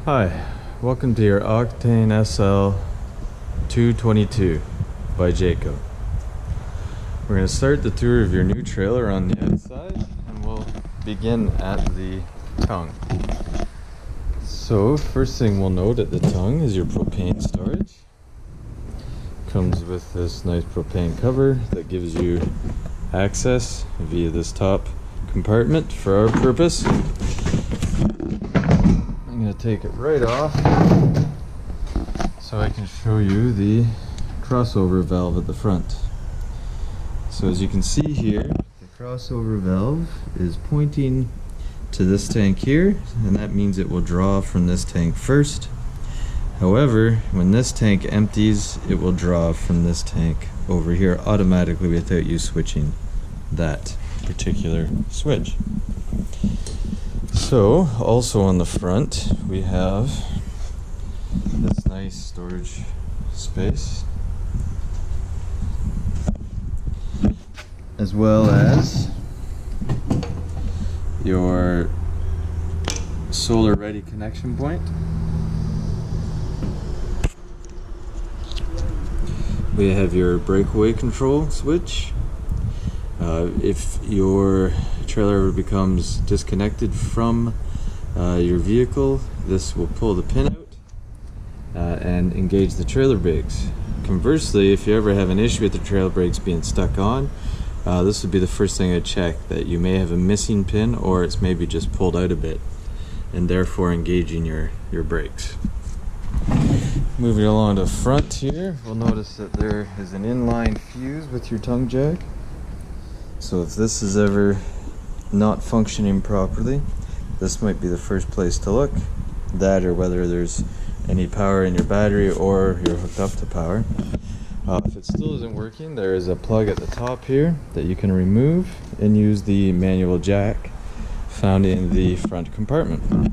Hi, welcome to your Octane SL 222 by Jayco. We're going to start the tour of your new trailer on the outside, and we'll begin at the tongue. So, first thing we'll note at the tongue is your propane storage. Comes with this nice propane cover that gives you access via this top compartment for our purpose. I'm going to take it right off so I can show you the crossover valve at the front. So as you can see here, the crossover valve is pointing to this tank here, and that means it will draw from this tank first. However, when this tank empties, it will draw from this tank over here automatically without you switching that particular switch. So, also on the front, we have this nice storage space, as well as your solar ready connection point. We have your breakaway control switch. If your trailer ever becomes disconnected from your vehicle, this will pull the pin out and engage the trailer brakes. Conversely, if you ever have an issue with the trailer brakes being stuck on, this would be the first thing I'd check, that you may have a missing pin or it's maybe just pulled out a bit and therefore engaging your brakes. Moving along to the front here, we'll notice that there is an inline fuse with your tongue jack. So if this is ever not functioning properly, this might be the first place to look. That, or whether there's any power in your battery or you're hooked up to power. If it still isn't working, there is a plug at the top here that you can remove and use the manual jack found in the front compartment.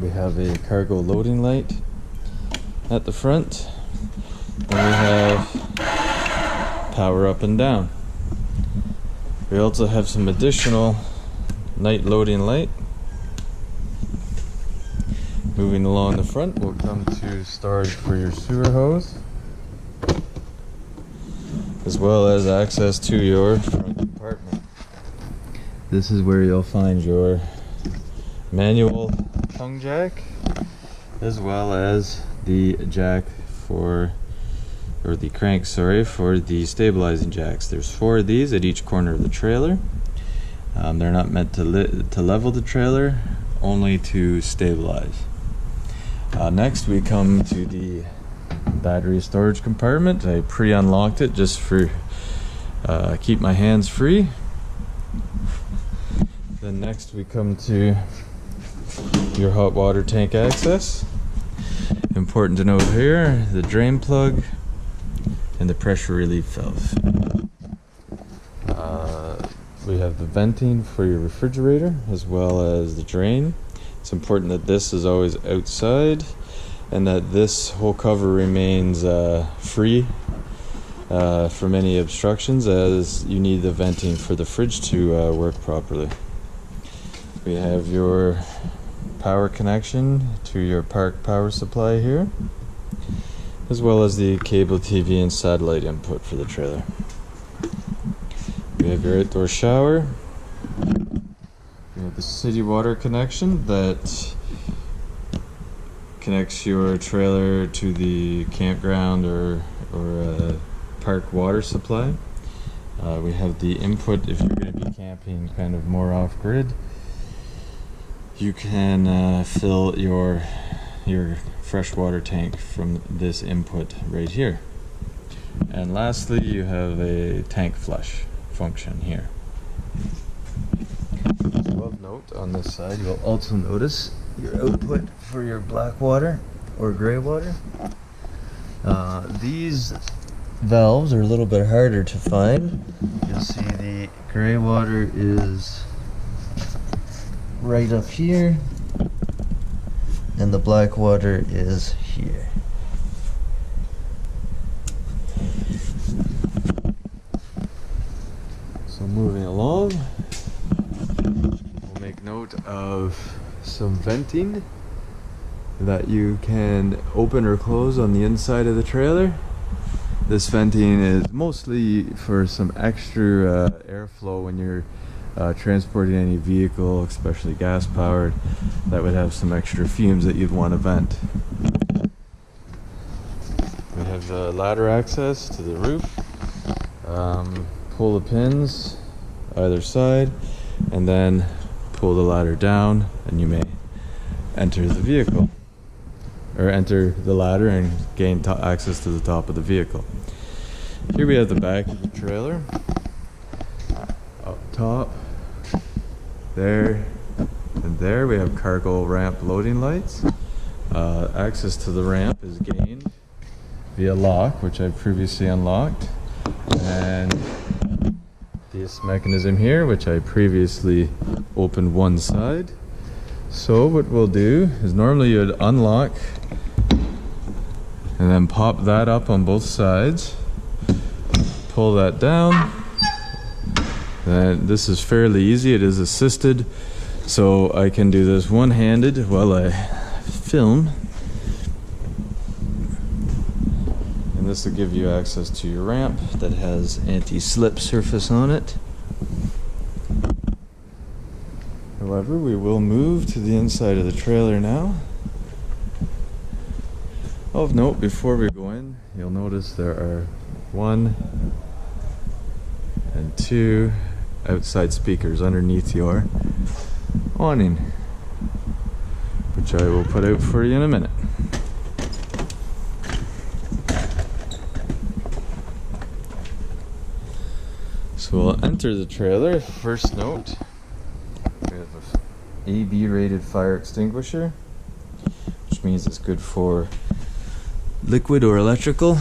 We have a cargo loading light at the front, and we have power up and down. We also have some additional night loading light. Moving along the front, we'll come to storage for your sewer hose, as well as access to your front compartment. This is where you'll find your manual tongue jack, as well as the jack for, or the crank, sorry, for the stabilizing jacks. There's 4 of these at each corner of the trailer. They're not meant to level the trailer, only to stabilize. Next we come to the battery storage compartment. I pre-unlocked it just for keep my hands free. Then next we come to your hot water tank access. Important to note here, the drain plug and the pressure relief valve. We have the venting for your refrigerator, as well as the drain. It's important that this is always outside and that this whole cover remains free from any obstructions, as you need the venting for the fridge to work properly. We have your power connection to your park power supply here, as well as the cable TV and satellite input for the trailer. We have your outdoor shower. We have the city water connection that connects your trailer to the campground or park water supply. We have the input if you're going to be camping kind of more off-grid. You can fill your freshwater tank from this input right here. And lastly, you have a tank flush function here. Of note, on this side you'll also notice your output for your black water or gray water. These valves are a little bit harder to find. You'll see the gray water is right up here, and the black water is here. So moving along, we'll make note of some venting that you can open or close on the inside of the trailer. This venting is mostly for some extra airflow when you're transporting any vehicle, especially gas powered, that would have some extra fumes that you'd want to vent. We have ladder access to the roof. Pull the pins either side and then pull the ladder down and you may enter the vehicle, or enter the ladder and gain access to the top of the vehicle. Here we have the back of the trailer. Up top, there and there we have cargo ramp loading lights. Access to the ramp is gained via lock, which I've previously unlocked, and this mechanism here, which I previously opened one side. So what we'll do is normally you'd unlock and then pop that up on both sides, pull that down, and this is fairly easy. It is assisted, so I can do this one-handed while I film, and this will give you access to your ramp that has anti-slip surface on it. However, we will move to the inside of the trailer now. Of note, before we go in, you'll notice there are 1 and 2 outside speakers underneath your awning, which I will put out for you in a minute. So we'll enter the trailer. First note, we have an AB rated fire extinguisher, which means it's good for liquid or electrical.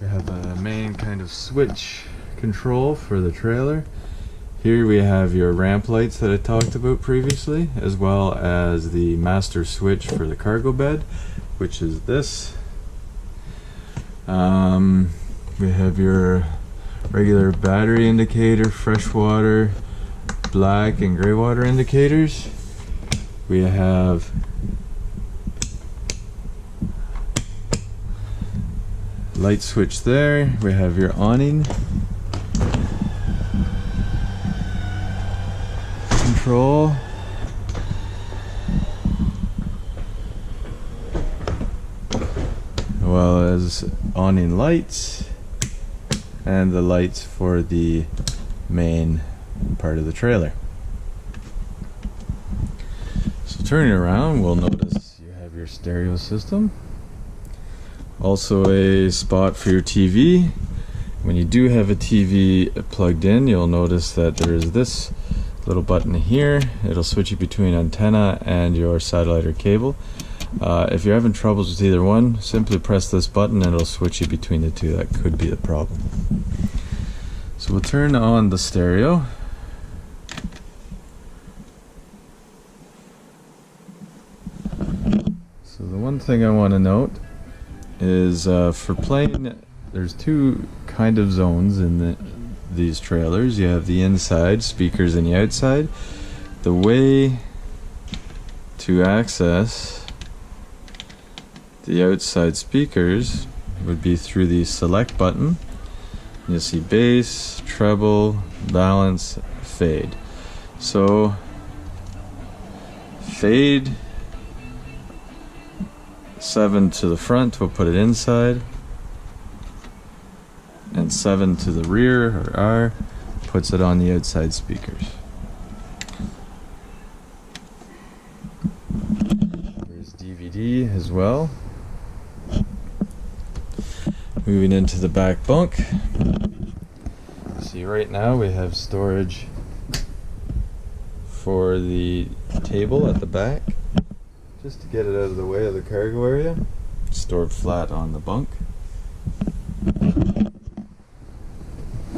We have a main kind of switch control for the trailer. Here we have your ramp lights that I talked about previously, as well as the master switch for the cargo bed, which is this. We have your regular battery indicator, freshwater, black and gray water indicators. We have light switch there. We have your awning control. Well as awning lights and the lights for the main part of the trailer. So turning around, we'll notice you have your stereo system. Also a spot for your TV. When you do have a TV plugged in, you'll notice that there is this little button here. It'll switch you between antenna and your satellite or cable. If you're having troubles with either one, simply press this button and it'll switch you between the two. That could be the problem. So we'll turn on the stereo. So the one thing I want to note is for playing, there's two kind of zones in these trailers. You have the inside speakers and the outside. The way to access the outside speakers would be through the select button. You'll see bass, treble, balance, fade. So fade 7 to the front, we'll put it inside, and 7 to the rear, or R, puts it on the outside speakers. There's DVD as well. Moving into the back bunk. See, right now we have storage for the table at the back, just to get it out of the way of the cargo area. Stored flat on the bunk.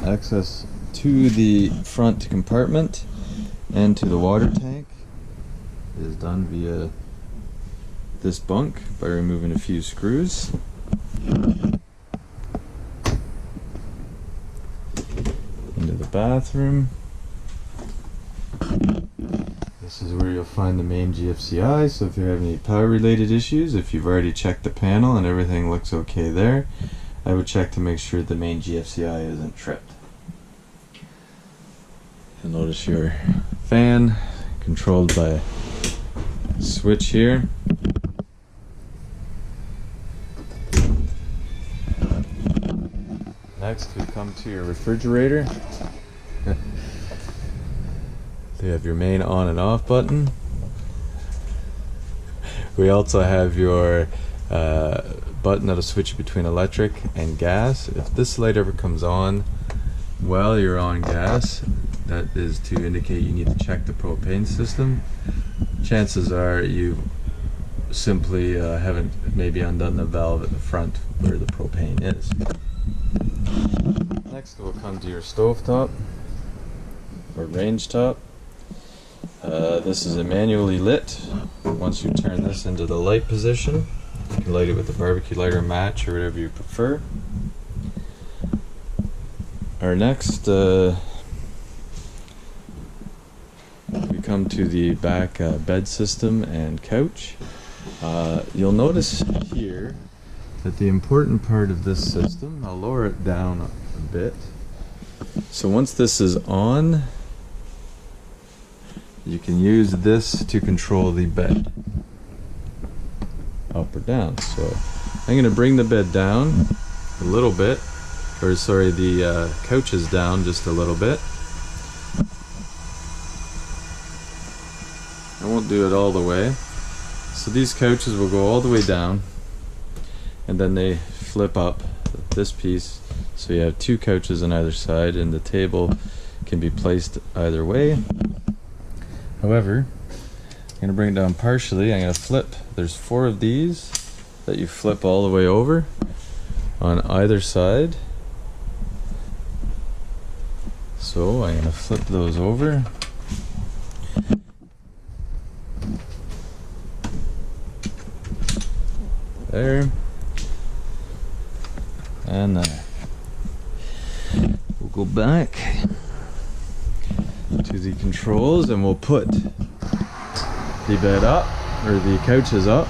Access to the front compartment and to the water tank is done via this bunk by removing a few screws. Into the bathroom. is where you'll find the main GFCI. So if you're having any power related issues, if you've already checked the panel and everything looks okay there, I would check to make sure the main GFCI isn't tripped. You'll notice your fan controlled by a switch here. Next we come to your refrigerator. You have your main on and off button. We also have your button that'll switch between electric and gas. If this light ever comes on while you're on gas, that is to indicate you need to check the propane system. Chances are you simply haven't maybe undone the valve at the front where the propane is. Next we'll come to your stovetop or range top. This is a manually lit. Once you turn this into the light position, you can light it with a barbecue lighter, match, or whatever you prefer. Our next, we come to the back bed system and couch. You'll notice here that the important part of this system, I'll lower it down a bit. So once this is on, you can use this to control the bed, up or down. So I'm going to bring the bed down a little bit, or sorry, the couch is down just a little bit. I won't do it all the way. So these couches will go all the way down, and then they flip up this piece, so you have two couches on either side, and the table can be placed either way. However, I'm going to bring it down partially. I'm going to flip. There's 4 of these that you flip all the way over on either side. So I'm going to flip those over. There. And there. We'll go back to the controls and we'll put the bed up, or the couches up,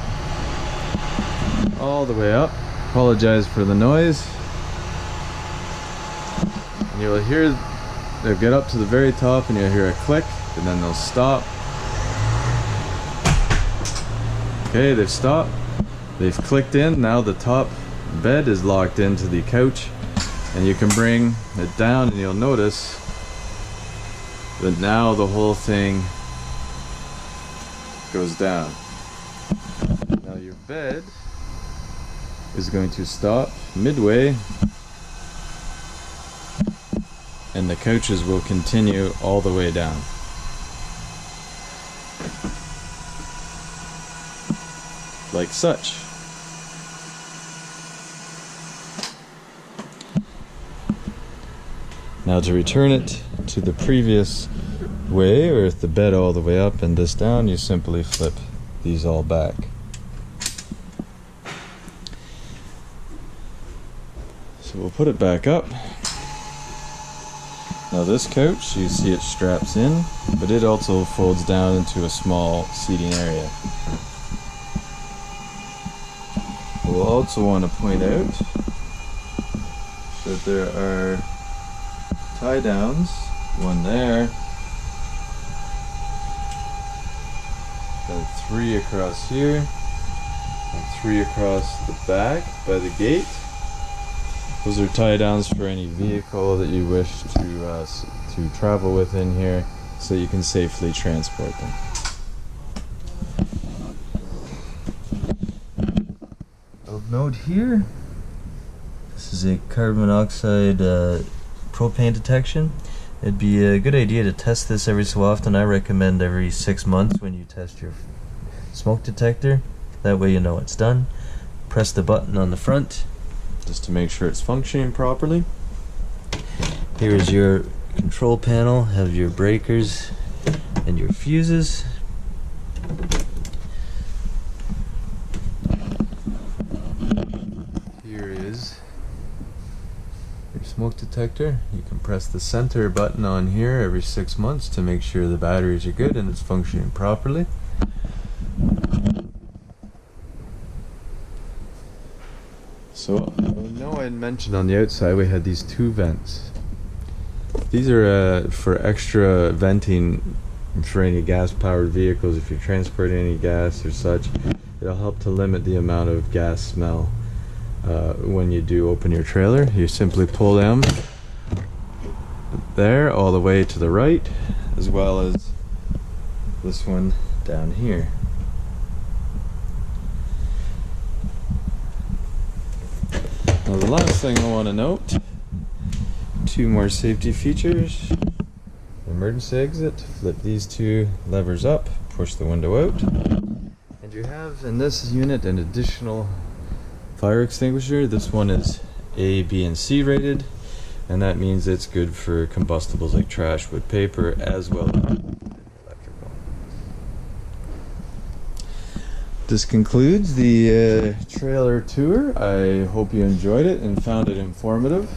all the way up. Apologize for the noise. And you'll hear, they'll get up to the very top and you'll hear a click, and then they'll stop. Okay, they've stopped. They've clicked in. Now the top bed is locked into the couch, and you can bring it down and you'll notice that now the whole thing goes down. Now your bed is going to stop midway, and the couches will continue all the way down. Like such. Now to return it to the previous way, or if the bed all the way up and this down, you simply flip these all back. So we'll put it back up. Now this couch, you see it straps in, but it also folds down into a small seating area. We'll also want to point out that there are tie downs, one there, then 3 across here, and 3 across the back by the gate. Those are tie downs for any vehicle that you wish to travel with in here, so you can safely transport them. Of note here, this is a carbon monoxide propane detection. It'd be a good idea to test this every so often. I recommend every 6 months when you test your smoke detector. That way you know it's done. Press the button on the front just to make sure it's functioning properly. Here is your control panel. Have your breakers and your fuses. Here is your smoke detector. You can press the center button on here every 6 months to make sure the batteries are good and it's functioning properly. So I know I had mentioned on the outside we had these 2 vents. These are for extra venting for any gas-powered vehicles. If you're transporting any gas or such, it'll help to limit the amount of gas smell. When you do open your trailer, you simply pull them there all the way to the right, as well as this one down here. Now the last thing I want to note, 2 more safety features. Emergency exit, flip these 2 levers up, push the window out, and you have in this unit an additional fire extinguisher. This one is A, B, and C rated, and that means it's good for combustibles like trash, wood, paper, as well as electrical. This concludes the trailer tour. I hope you enjoyed it and found it informative.